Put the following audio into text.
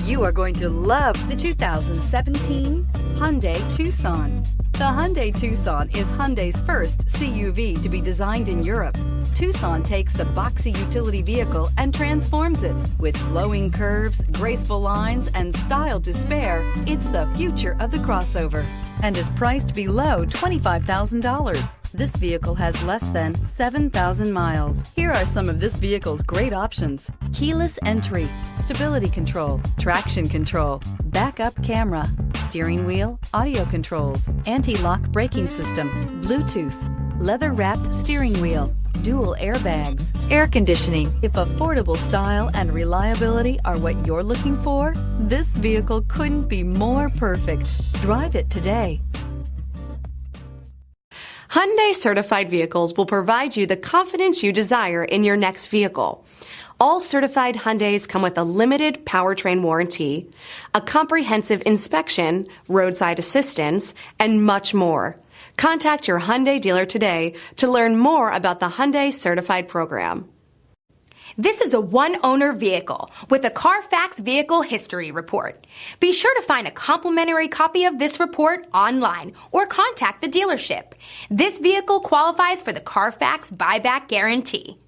You are going to love the 2017 Hyundai Tucson. The Hyundai Tucson is Hyundai's first CUV to be designed in Europe. Tucson takes the boxy utility vehicle and transforms it. With flowing curves, graceful lines, and style to spare, it's the future of the crossover and is priced below $25,000. This vehicle has less than 7,000 miles. Here are some of this vehicle's great options: keyless entry, stability control, traction control, backup camera, steering wheel audio controls, anti-lock braking system, Bluetooth, leather-wrapped steering wheel, dual airbags, air conditioning. If affordable style and reliability are what you're looking for, this vehicle couldn't be more perfect. Drive it today. Hyundai certified vehicles will provide you the confidence you desire in your next vehicle. All certified Hyundais come with a limited powertrain warranty, a comprehensive inspection, roadside assistance, and much more. Contact your Hyundai dealer today to learn more about the Hyundai Certified program. This is a one-owner vehicle with a Carfax Vehicle History Report. Be sure to find a complimentary copy of this report online or contact the dealership. This vehicle qualifies for the Carfax Buyback Guarantee.